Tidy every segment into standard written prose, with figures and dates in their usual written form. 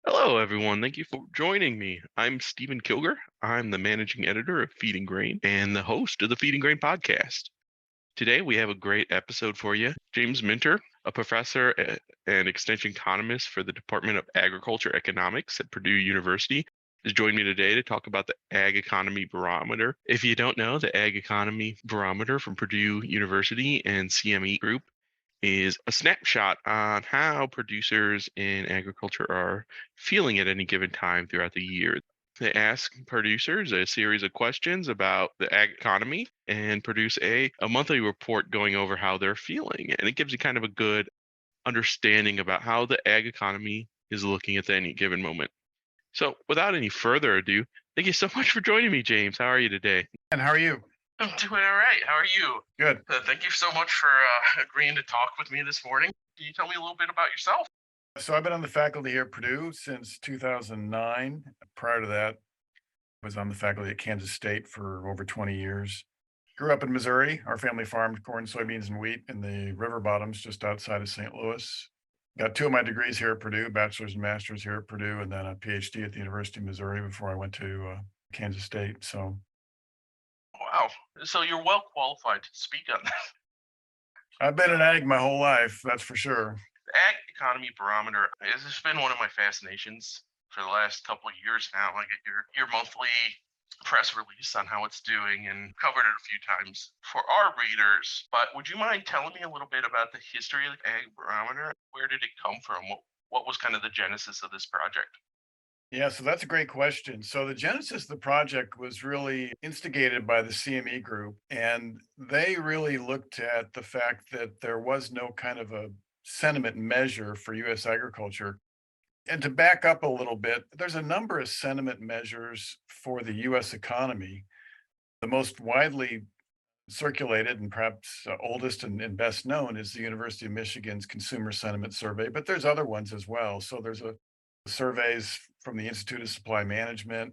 Hello, everyone. Thank you for joining me. I'm Stephen Kilger. I'm the managing editor of Feeding Grain and the host of the Feeding Grain podcast. Today, we have a great episode for you. James Minter, a professor and extension economist for the Department of Agriculture Economics at Purdue University, has joined me today to talk about the Ag Economy Barometer. If you don't know, the Ag Economy Barometer from Purdue University and CME Group is a snapshot on how producers in agriculture are feeling at any given time throughout the year. They ask producers a series of questions about the ag economy and produce a monthly report going over how they're feeling. And it gives you kind of a good understanding about how the ag economy is looking at any given moment. So, without any further ado, thank you so much for joining me, James. How are you today? And how are you? I'm doing all right. How are you? Good. Thank you so much for agreeing to talk with me this morning. Can you tell me a little bit about yourself? So I've been on the faculty here at Purdue since 2009. Prior to that, I was on the faculty at Kansas State for over 20 years. Grew up in Missouri. Our family farmed corn, soybeans, and wheat in the river bottoms just outside of St. Louis. Got two of my degrees here at Purdue, bachelor's and master's here at Purdue, and then a PhD at the University of Missouri before I went to Kansas State. So Wow. So you're well qualified to speak on that. I've been in ag my whole life, that's for sure. The Ag Economy Barometer has just been one of my fascinations for the last couple of years now. I get your monthly press release on how it's doing and covered it a few times for our readers. But would you mind telling me a little bit about the history of the Ag Barometer? Where did it come from? What was kind of the genesis of this project? Yeah, so that's a great question. So the genesis of the project was really instigated by the CME group, and they really looked at the fact that there was no kind of a sentiment measure for US agriculture. And to back up a little bit, there's a number of sentiment measures for the US economy. The most widely circulated and perhaps oldest and best known is the University of Michigan's Consumer Sentiment Survey, but there's other ones as well. So there's a surveys from the Institute of Supply Management.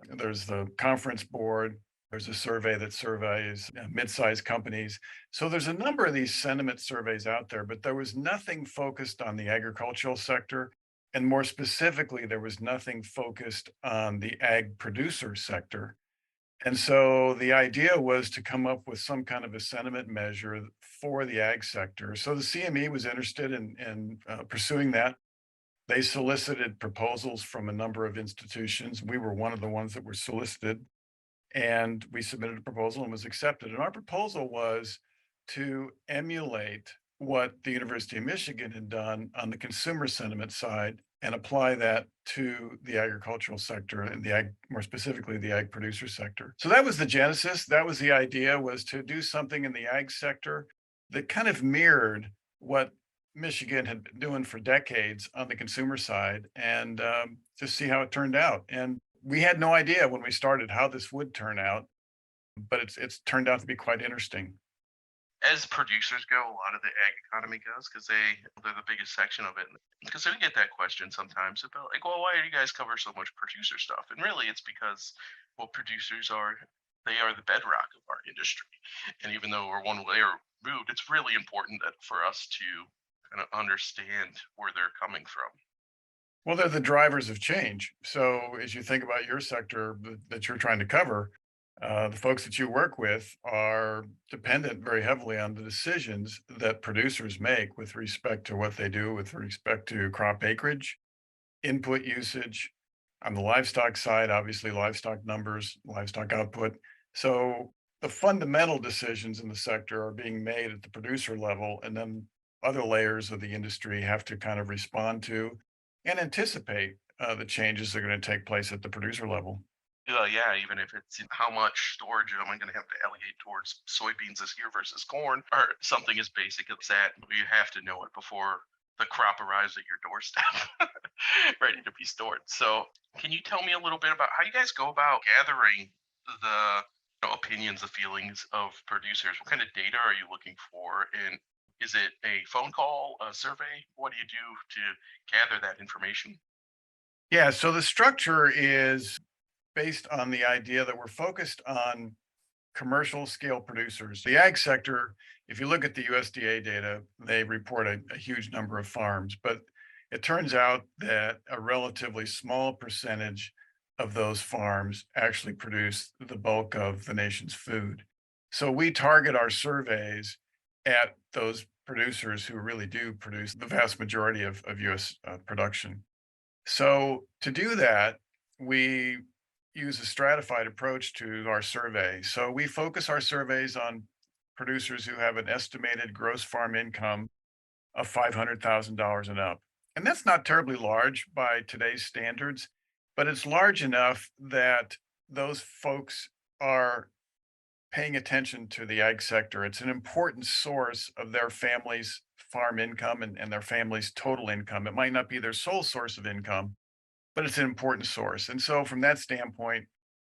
There's the Conference Board. There's a survey that surveys mid-sized companies. So there's a number of these sentiment surveys out there, but there was nothing focused on the agricultural sector. And more specifically, there was nothing focused on the ag producer sector. And so the idea was to come up with some kind of a sentiment measure for the ag sector. So the CME was interested in pursuing that. They solicited proposals from a number of institutions. We were one of the ones that were solicited, and we submitted a proposal and was accepted. And our proposal was to emulate what the University of Michigan had done on the consumer sentiment side and apply that to the agricultural sector and the ag, more specifically the ag producer sector. So that was the genesis. That was the idea, was to do something in the ag sector that kind of mirrored what Michigan had been doing for decades on the consumer side, and just see how it turned out. And we had no idea when we started how this would turn out, but it's turned out to be quite interesting. As producers go, a lot of the ag economy goes because they're the biggest section of it. Because we get that question sometimes about like, well, why do you guys cover so much producer stuff? And really, it's because well, producers are they are the bedrock of our industry. And even though we're one layer removed, it's really important that for us to kind of understand where they're coming from. Well, they're the drivers of change. So as you think about your sector that you're trying to cover, the folks that you work with are dependent very heavily on the decisions that producers make with respect to what they do with respect to crop acreage, input usage. On the livestock side, obviously livestock numbers, livestock output. So the fundamental decisions in the sector are being made at the producer level, and then other layers of the industry have to kind of respond to and anticipate the changes that are going to take place at the producer level. Yeah, even if it's how much storage am I going to have to allocate towards soybeans this year versus corn, or something as basic as that, you have to know it before the crop arrives at your doorstep, ready to be stored. So, can you tell me a little bit about how you guys go about gathering the opinions, the feelings of producers? What kind of data are you looking for, and is it a phone call, a survey? What do you do to gather that information? Yeah, so the structure is based on the idea that we're focused on commercial scale producers. The ag sector, if you look at the USDA data, they report a huge number of farms, but It turns out that a relatively small percentage of those farms actually produce the bulk of the nation's food. So we target our surveys at those producers who really do produce the vast majority of US production. So to do that, we use a stratified approach to our survey. So we focus our surveys on producers who have an estimated gross farm income of $500,000 and up. And that's not terribly large by today's standards, but it's large enough that those folks are paying attention to the ag sector. It's an important source of their family's farm income and their family's total income. It might not be their sole source of income, but it's an important source. And so from that standpoint,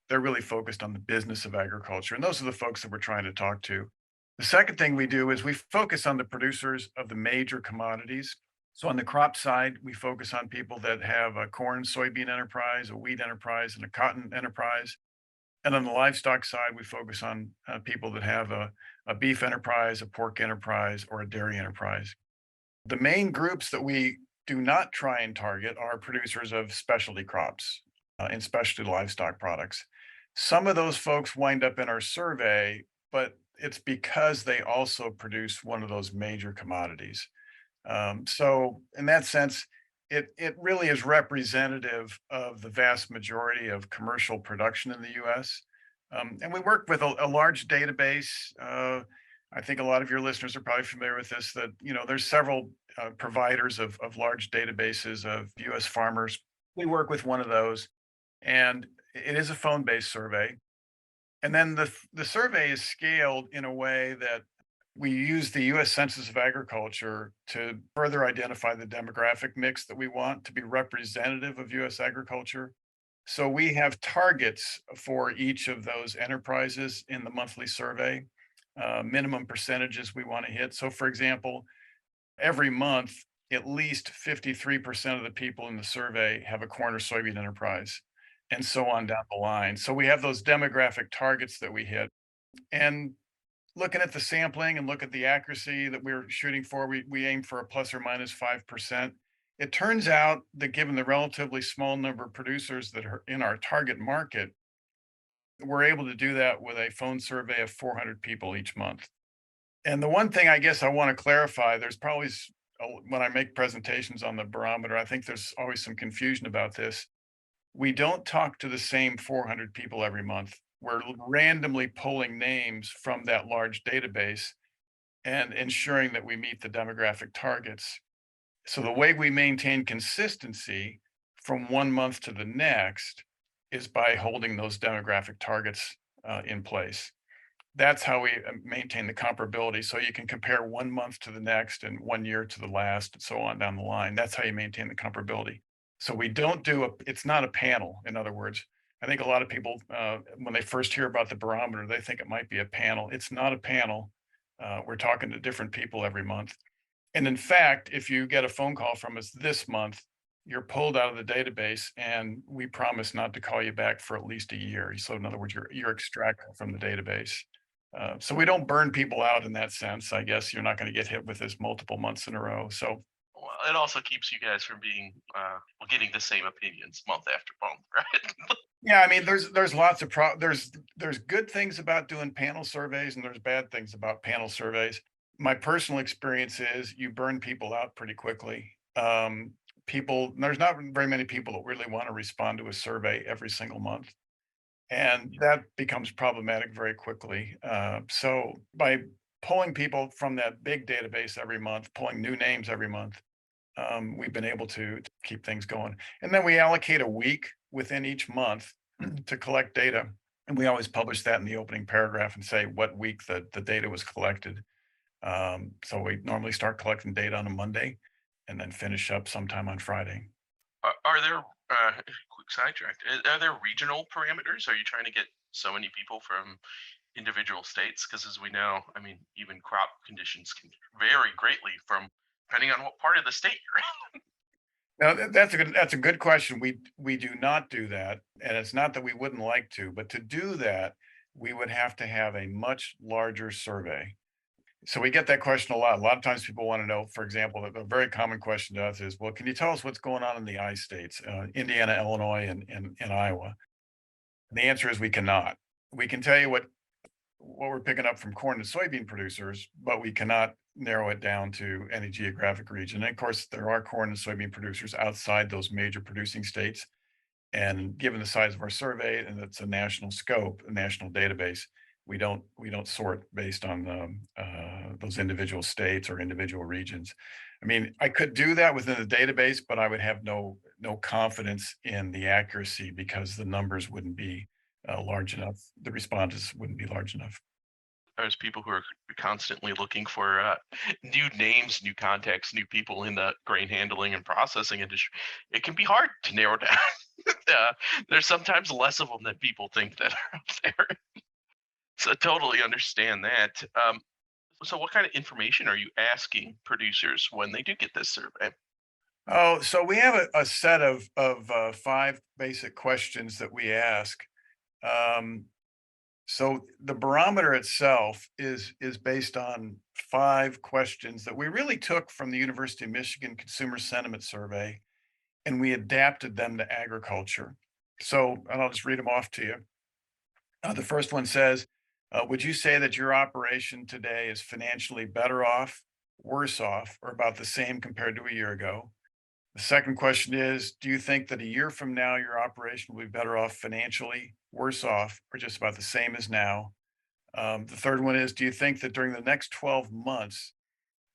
they're really focused on the business of agriculture. And those are the folks that we're trying to talk to. The second thing we do is we focus on the producers of the major commodities. So on the crop side, we focus on people that have a corn, soybean enterprise, a wheat enterprise, and a cotton enterprise. And on the livestock side, we focus on people that have a beef enterprise, a pork enterprise, or a dairy enterprise. The main groups that we do not try and target are producers of specialty crops and specialty livestock products. Some of those folks wind up in our survey, but it's because they also produce one of those major commodities. So in that sense, it really is representative of the vast majority of commercial production in the U.S. And we work with a large database. I think a lot of your listeners are probably familiar with this. That there's several providers of large databases of U.S. farmers. We work with one of those, and it is a phone-based survey. And then the survey is scaled in a way that we use the US Census of Agriculture to further identify the demographic mix that we want to be representative of US agriculture. So we have targets for each of those enterprises in the monthly survey, minimum percentages we want to hit. So for example, every month, at least 53% of the people in the survey have a corn or soybean enterprise, and so on down the line. So we have those demographic targets that we hit. And looking at the sampling and look at the accuracy that we're shooting for, we aim for a plus or minus 5%. It turns out that given the relatively small number of producers that are in our target market, we're able to do that with a phone survey of 400 people each month. And the one thing I guess I want to clarify, there's probably when I make presentations on the barometer, I think there's always some confusion about this. We don't talk to the same 400 people every month. We're randomly pulling names from that large database and ensuring that we meet the demographic targets. So the way we maintain consistency from one month to the next is by holding those demographic targets in place. That's how we maintain the comparability. So you can compare one month to the next and 1 year to the last and so on down the line. That's how you maintain the comparability. So we don't do it's not a panel, in other words. I think a lot of people, when they first hear about the barometer, they think it might be a panel. It's not a panel. We're talking to different people every month. And in fact, if you get a phone call from us this month, you're pulled out of the database and we promise not to call you back for at least a year. So in other words, you're extracted from the database. So we don't burn people out in that sense. I guess you're not going to get hit with this multiple months in a row. So Well, it also keeps you guys from being getting the same opinions month after month, right? yeah, I mean, there's lots of there's good things about doing panel surveys and there's bad things about panel surveys. My personal experience is you burn people out pretty quickly. There's not very many people that really want to respond to a survey every single month. And that becomes problematic very quickly. So by pulling people from that big database every month, pulling new names every month, we've been able to keep things going. And then we allocate a week within each month to collect data. And we always publish that in the opening paragraph and say what week the data was collected. So we normally start collecting data on a Monday and then finish up sometime on Friday. Are there quick sidetrack? Are there regional parameters? Are you trying to get so many people from individual states? Because as we know, I mean, even crop conditions can vary greatly from depending on what part of the state you're in. Now that's a good question. We do not do that, and it's not that we wouldn't like to, but to do that, we would have to have a much larger survey. So we get that question a lot. A lot of times people want to know, for example, a very common question to us is, well, can you tell us what's going on in the I states, Indiana, Illinois, and Iowa? And the answer is we cannot. We can tell you what we're picking up from corn and soybean producers, but we cannot narrow it down to any geographic region. And of course, there are corn and soybean producers outside those major producing states. And given the size of our survey, and it's a national scope, a national database, we don't sort based on those individual states or individual regions. I mean, I could do that within the database, but I would have no confidence in the accuracy because the numbers wouldn't be large enough. The responses wouldn't be large enough. There's people who are constantly looking for new names, new contacts, new people in the grain handling and processing industry. It can be hard to narrow down. uh, there's sometimes less of them than people think that are out there. So totally understand that. So what kind of information are you asking producers when they do get this survey? Oh, so we have a set of five basic questions that we ask. Um, so the barometer itself is based on five questions that we really took from the University of Michigan Consumer Sentiment Survey, and we adapted them to agriculture. So, and I'll just read them off to you. The first one says, would you say that your operation today is financially better off, worse off, or about the same compared to a year ago? The second question is, do you think that a year from now, your operation will be better off financially, worse off, or just about the same as now? The third one is, do you think that during the next 12 months,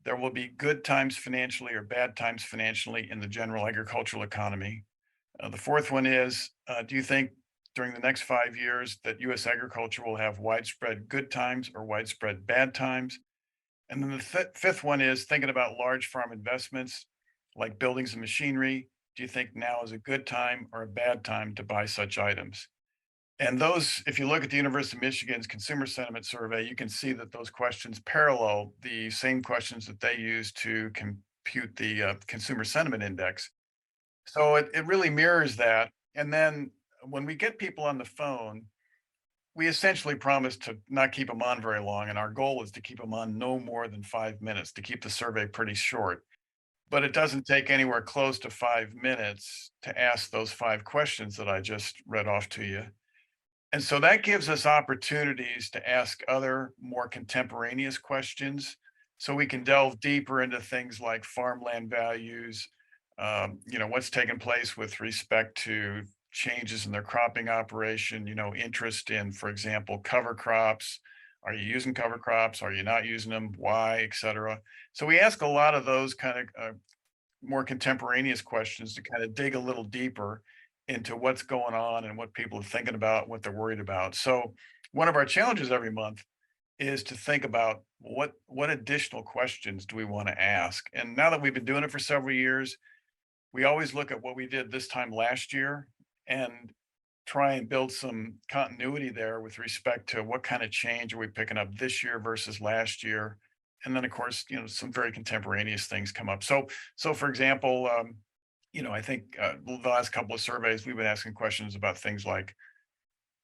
there will be good times financially or bad times financially in the general agricultural economy? The fourth one is, do you think during the next 5 years that US agriculture will have widespread good times or widespread bad times? And then the fifth one is thinking about large farm investments like buildings and machinery. Do you think now is a good time or a bad time to buy such items? And those, if you look at the University of Michigan's consumer sentiment survey, you can see that those questions parallel the same questions that they use to compute the consumer sentiment index. So it really mirrors that. And then when we get people on the phone, we essentially promise to not keep them on very long. And our goal is to keep them on no more than 5 minutes, to keep the survey pretty short. But it doesn't take anywhere close to 5 minutes to ask those five questions that I just read off to you. And so that gives us opportunities to ask other more contemporaneous questions. So we can delve deeper into things like farmland values, what's taken place with respect to changes in their cropping operation, interest in, for example, cover crops. Are you using cover crops? Are you not using them? Why, et cetera. So we ask a lot of those kind of more contemporaneous questions to kind of dig a little deeper into what's going on and what people are thinking about, what they're worried about. So one of our challenges every month is to think about what additional questions do we want to ask. And now that we've been doing it for several years, we always look at what we did this time last year and try and build some continuity there with respect to what kind of change are we picking up this year versus last year. And then of course, some very contemporaneous things come up. So for example, I think the last couple of surveys we've been asking questions about things like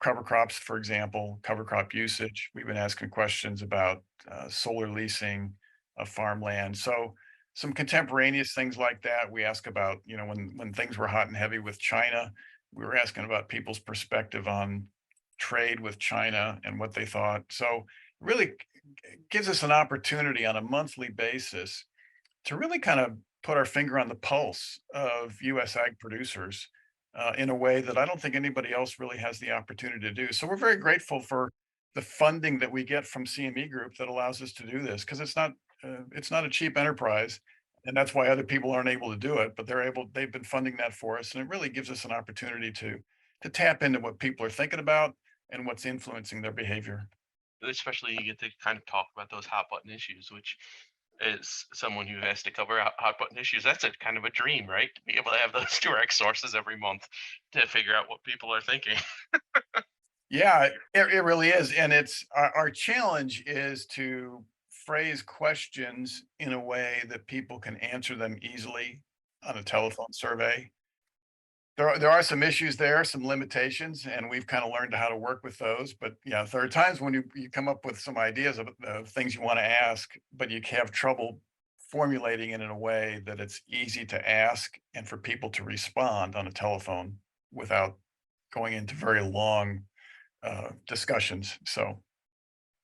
cover crops, for example, cover crop usage. We've been asking questions about solar leasing of farmland. So some contemporaneous things like that. We ask about, when things were hot and heavy with China, we were asking about people's perspective on trade with China and what they thought. So really gives us an opportunity on a monthly basis to really kind of put our finger on the pulse of US ag producers in a way that I don't think anybody else really has the opportunity to do. So we're very grateful for the funding that we get from CME Group that allows us to do this because it's not a cheap enterprise, and that's why other people aren't able to do it. But they've been funding that for us, and it really gives us an opportunity to tap into what people are thinking about and what's influencing their behavior. Especially you get to kind of talk about those hot button issues, which is someone who has to cover hot button issues. That's a kind of a dream, right? To be able to have those direct sources every month to figure out what people are thinking. Yeah, it really is. And it's our challenge is to phrase questions in a way that people can answer them easily on a telephone survey. there are some issues there, some limitations, and we've kind of learned how to work with those. But yeah, there are times when you come up with some ideas of things you want to ask, but you have trouble formulating it in a way that it's easy to ask and for people to respond on a telephone without going into very long discussions. So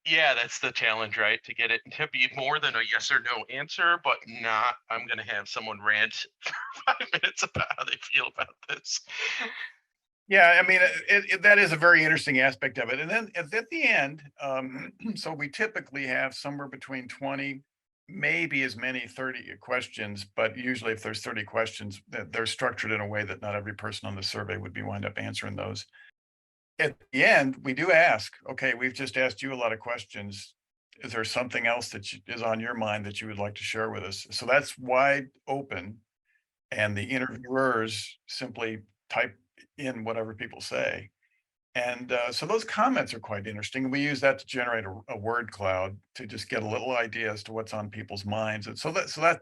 Yeah, that's the challenge, right? To get it to be more than a yes or no answer, but not, I'm going to have someone rant for 5 minutes about how they feel about this. yeah, I mean, that is a very interesting aspect of it. And then at the end, so we typically have somewhere between 20, maybe as many 30 questions, but usually if there's 30 questions, they're structured in a way that not every person on the survey would be wind up answering those. At the end, we do ask, okay, we've just asked you a lot of questions. Is there something else that is on your mind that you would like to share with us? So that's wide open, and the interviewers simply type in whatever people say. And so those comments are quite interesting. We use that to generate a word cloud to just get a little idea as to what's on people's minds. And so that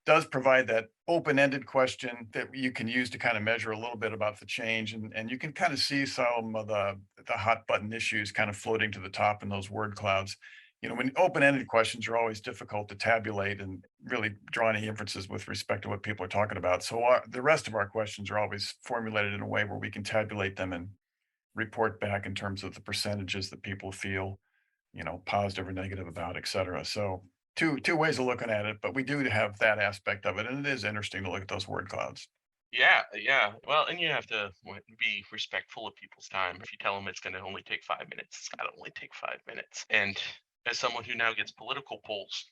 does provide that open-ended question that you can use to kind of measure a little bit about the change. And you can kind of see some of the hot button issues kind of floating to the top in those word clouds. You know, when open-ended questions are always difficult to tabulate and really draw any inferences with respect to what people are talking about. So the rest of our questions are always formulated in a way where we can tabulate them and report back in terms of the percentages that people feel, positive or negative about, et cetera. So two ways of looking at it, but we do have that aspect of it, and it is interesting to look at those word clouds. Yeah, yeah. Well, and you have to be respectful of people's time. If you tell them it's going to only take 5 minutes, it's got to only take 5 minutes. And as someone who now gets political polls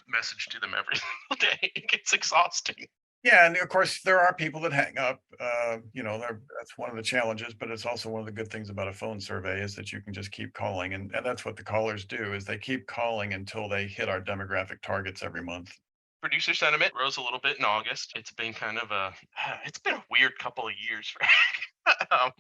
message to them every single day, it gets exhausting. Yeah, and of course there are people that hang up. That's one of the challenges, but it's also one of the good things about a phone survey is that you can just keep calling, and that's what the callers do is they keep calling until they hit our demographic targets every month. Producer sentiment rose a little bit in August. It's been kind of it's been a weird couple of years for um,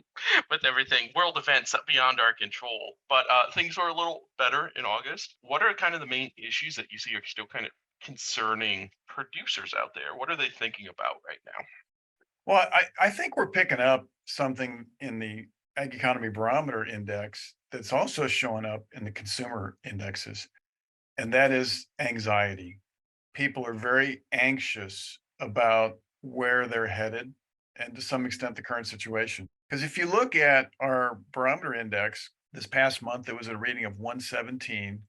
with everything, world events beyond our control. But things were a little better in August. What are kind of the main issues that you see are still kind of concerning producers out there? What are they thinking about right now? Well, I think we're picking up something in the Ag Economy Barometer index that's also showing up in the consumer indexes, and that is anxiety. People are very anxious about where they're headed and to some extent the current situation. Because if you look at our barometer index this past month, it was a reading of 117.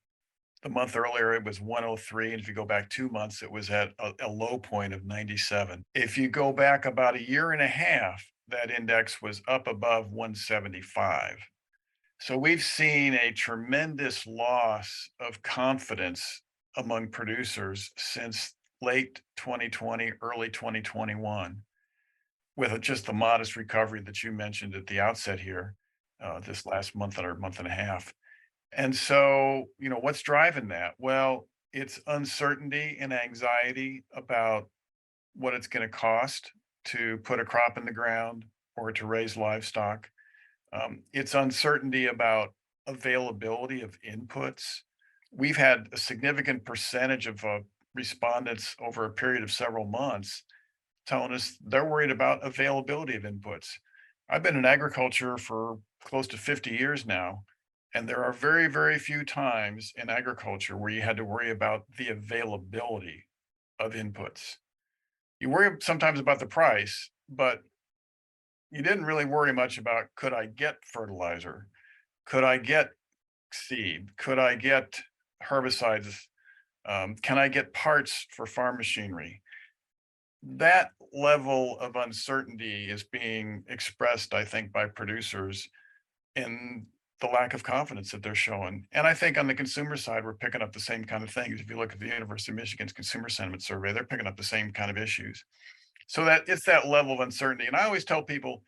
The month earlier, it was 103. And if you go back 2 months, it was at a low point of 97. If you go back about a year and a half, that index was up above 175. So we've seen a tremendous loss of confidence among producers since late 2020, early 2021, with just the modest recovery that you mentioned at the outset here, this last month or month and a half. And so, what's driving that? Well, it's uncertainty and anxiety about what it's going to cost to put a crop in the ground or to raise livestock. It's uncertainty about availability of inputs. We've had a significant percentage of respondents over a period of several months telling us they're worried about availability of inputs. I've been in agriculture for close to 50 years now, and there are very, very few times in agriculture where you had to worry about the availability of inputs. You worry sometimes about the price, but you didn't really worry much about could I get fertilizer? Could I get seed? Could I get herbicides? Can I get parts for farm machinery? That level of uncertainty is being expressed, I think, by producers in the lack of confidence that they're showing. And I think on the consumer side, we're picking up the same kind of things. If you look at the University of Michigan's consumer sentiment survey, they're picking up the same kind of issues. So that it's that level of uncertainty. And I always tell people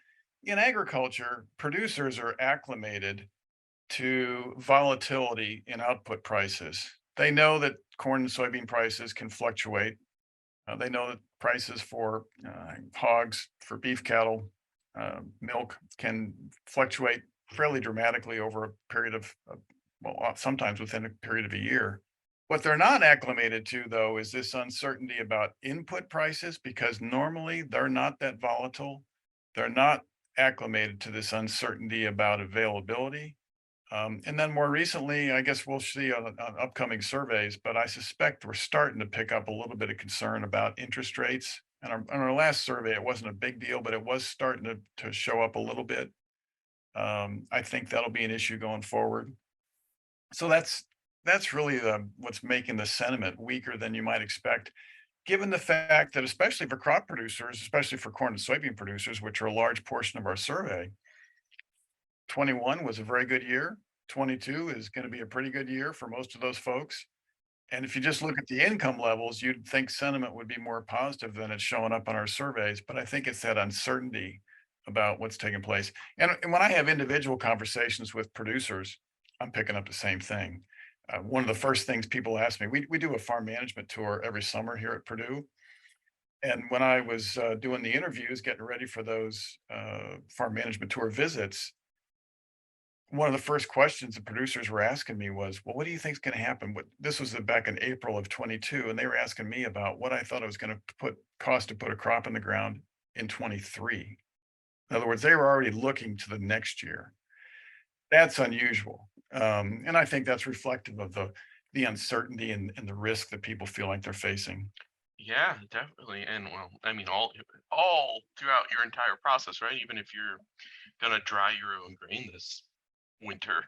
in agriculture, producers are acclimated to volatility in output prices. They know that corn and soybean prices can fluctuate. They know that prices for hogs, for beef cattle, milk can fluctuate fairly dramatically over a period well, sometimes within a period of a year. What they're not acclimated to, though, is this uncertainty about input prices because normally they're not that volatile. They're not acclimated to this uncertainty about availability. And then more recently, I guess we'll see on upcoming surveys, but I suspect we're starting to pick up a little bit of concern about interest rates. And on our last survey, it wasn't a big deal, but it was starting to show up a little bit. I think that'll be an issue going forward. So that's really what's making the sentiment weaker than you might expect, given the fact that especially for crop producers, especially for corn and soybean producers, which are a large portion of our survey, 21 was a very good year. 22 is going to be a pretty good year for most of those folks. And if you just look at the income levels, you'd think sentiment would be more positive than it's showing up on our surveys. But I think it's that uncertainty about what's taking place. And when I have individual conversations with producers, I'm picking up the same thing. One of the first things people ask me, we do a farm management tour every summer here at Purdue. And when I was doing the interviews, getting ready for those farm management tour visits, one of the first questions the producers were asking me was, "Well, what do you think is going to happen?" This was back in April of 22, and they were asking me about what I thought it was going to cost to put a crop in the ground in 23. In other words, they were already looking to the next year. That's unusual, and I think that's reflective of the uncertainty and the risk that people feel like they're facing. Yeah, definitely. And well, I mean, all throughout your entire process, right? Even if you're gonna dry your own grain this winter,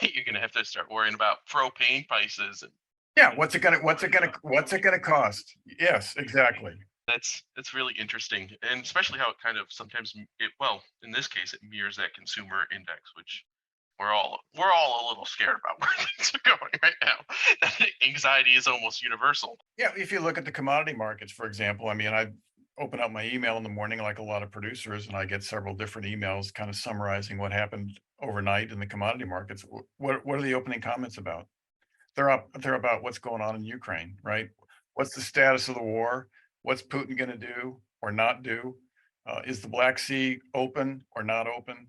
you're gonna have to start worrying about propane prices and Yeah, and worrying about what's it gonna cost? Yes, exactly. that's really interesting, and especially how it kind of sometimes well, in this case, it mirrors that consumer index, which we're all a little scared about where things are going right now. Anxiety is almost universal. Yeah, if you look at the commodity markets, for example, I mean, I open up my email in the morning like a lot of producers, and I get several different emails kind of summarizing what happened overnight in the commodity markets. What are the opening comments about? They're about what's going on in Ukraine, right? What's the status of the war? What's Putin going to do or not do? Is the Black Sea open or not open?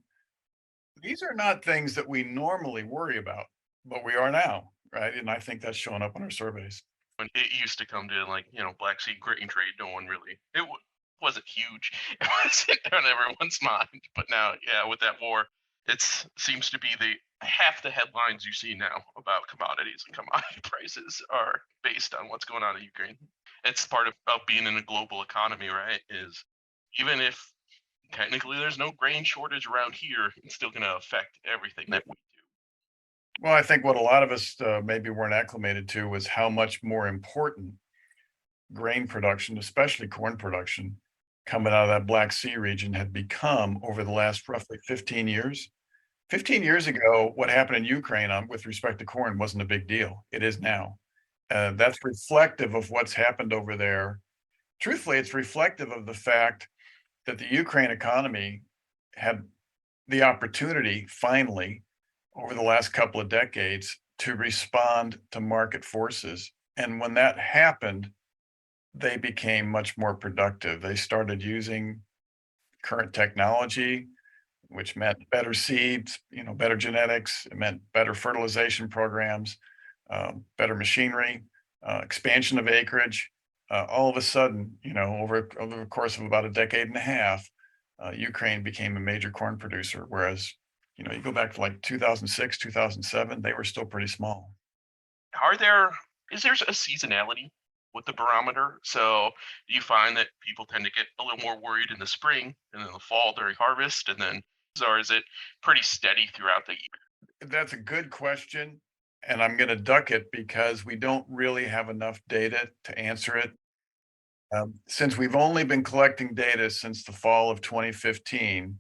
These are not things that we normally worry about, but we are now, right? And I think that's showing up in our surveys. When it used to come to like Black Sea grain trade, no one really wasn't huge. It wasn't on everyone's mind, but now, yeah, with that war, it seems to be the half the headlines you see now about commodities and commodity prices are based on what's going on in Ukraine. It's part of being in a global economy, right? Is even if technically there's no grain shortage around here, it's still going to affect everything that we do. Well, I think what a lot of us maybe weren't acclimated to was how much more important grain production, especially corn production, coming out of that Black Sea region had become over the last roughly 15 years. 15 years ago, what happened in Ukraine with respect to corn wasn't a big deal. It is now. That's reflective of what's happened over there. Truthfully, it's reflective of the fact that the Ukraine economy had the opportunity finally over the last couple of decades to respond to market forces. And when that happened, they became much more productive. They started using current technology, which meant better seeds, better genetics. It meant better fertilization programs, better machinery, expansion of acreage. All of a sudden, over the course of about a decade and a half, Ukraine became a major corn producer. Whereas, you go back to like 2006, 2007, they were still pretty small. Are there is there a seasonality with the barometer? So do you find that people tend to get a little more worried in the spring and in the fall during harvest, and then, or is it pretty steady throughout the year? That's a good question. And I'm going to duck it because we don't really have enough data to answer it. Since we've only been collecting data since the fall of 2015,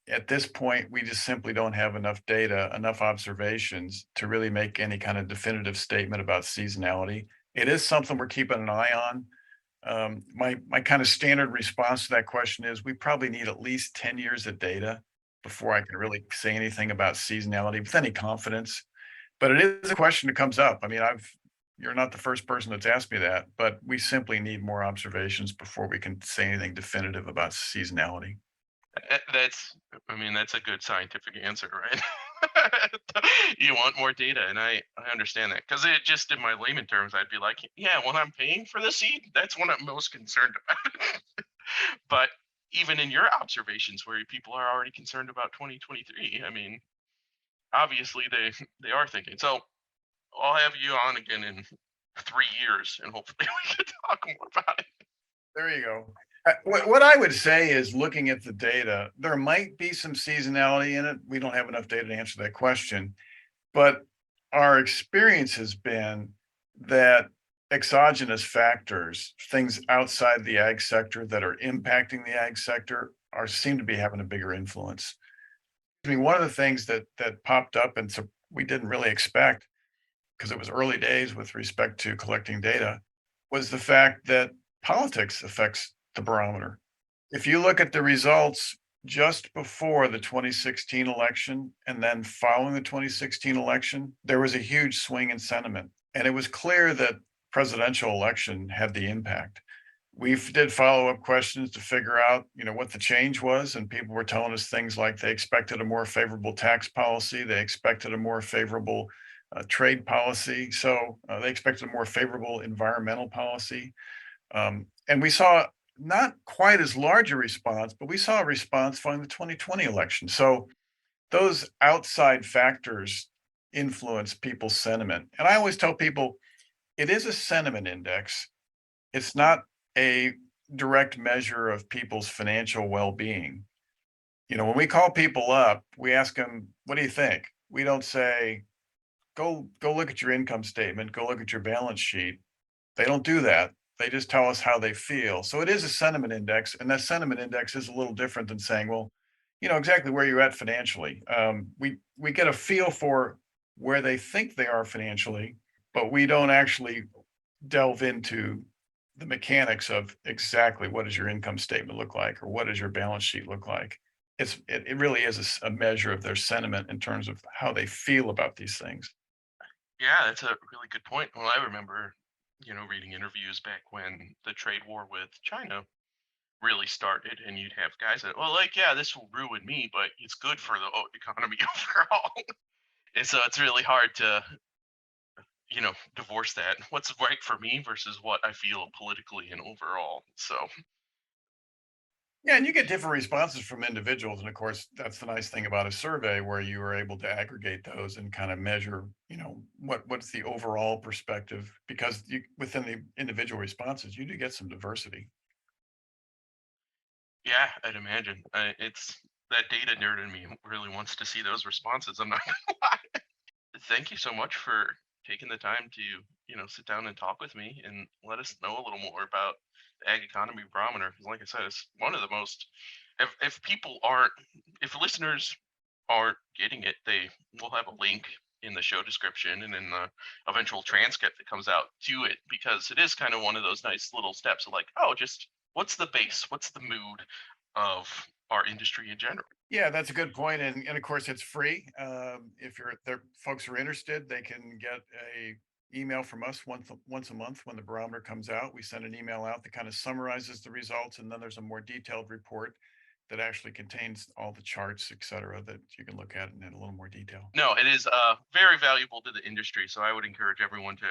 at this point, we just simply don't have enough data, enough observations to really make any kind of definitive statement about seasonality. It is something we're keeping an eye on. My kind of standard response to that question is we probably need at least 10 years of data before I can really say anything about seasonality with any confidence. But it is a question that comes up. I mean, you're not the first person that's asked me that, but we simply need more observations before we can say anything definitive about seasonality. I mean, that's a good scientific answer, right? You want more data, and I understand that because it just in my layman terms, I'd be like, yeah, when I'm paying for the seed, that's what I'm most concerned about. But even in your observations where people are already concerned about 2023, I mean, obviously they are thinking. So I'll have you on again in 3 years, and hopefully we can talk more about it. There you go. What I would say is looking at the data, there might be some seasonality in it. We don't have enough data to answer that question. But our experience has been that exogenous factors, things outside the ag sector that are impacting the ag sector, are seem to be having a bigger influence. I mean, one of the things that popped up, and so we didn't really expect, because it was early days with respect to collecting data, was the fact that politics affects the barometer. If you look at the results just before the 2016 election and then following the 2016 election, there was a huge swing in sentiment. And it was clear that presidential election had the impact. We did follow-up questions to figure out, what the change was, and people were telling us things like they expected a more favorable tax policy, they expected a more favorable trade policy, so they expected a more favorable environmental policy. And we saw not quite as large a response, but we saw a response following the 2020 election. So those outside factors influence people's sentiment. And I always tell people it is a sentiment index. It's not a direct measure of people's financial well-being. When we call people up, we ask them, "What do you think?" We don't say, go look at your income statement, go look at your balance sheet. They don't do that. They just tell us how they feel. So it is a sentiment index, and that sentiment index is a little different than saying, well, exactly where you're at financially. We get a feel for where they think they are financially, but we don't actually delve into the mechanics of exactly what does your income statement look like or what does your balance sheet look like. It really is a measure of their sentiment in terms of how they feel about these things. Yeah, that's a really good point. Well, I remember, reading interviews back when the trade war with China really started, and you'd have guys that, well, like, yeah, this will ruin me, but it's good for the economy overall. And so it's really hard to, divorce that. What's right for me versus what I feel politically and overall. So, Yeah, and you get different responses from individuals. And of course, that's the nice thing about a survey where you are able to aggregate those and kind of measure, what's the overall perspective, because within the individual responses, you do get some diversity. yeah, I'd imagine. It's that data nerd in me really wants to see those responses. I'm not gonna lie. Thank you so much for taking the time to, sit down and talk with me and let us know a little more about the ag economy barometer. 'Cause like I said, it's one of the most, if people aren't, if listeners aren't getting it, they will have a link in the show description and in the eventual transcript that comes out to it, because it is kind of one of those nice little steps of like, oh, just what's the base? What's the mood of our industry in general? Yeah, that's a good point. And of course, it's free. If you're there, folks are interested, they can get a email from us once a month when the barometer comes out. We send an email out that kind of summarizes the results, and then there's a more detailed report that actually contains all the charts, et cetera, that you can look at in a little more detail. No, it is very valuable to the industry. So I would encourage everyone to,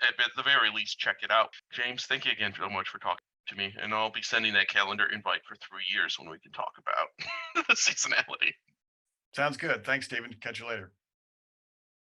at the very least, check it out. James, thank you again so much for talking to me. And I'll be sending that calendar invite for 3 years when we can talk about the seasonality. Sounds good. Thanks, Stephen. Catch you later.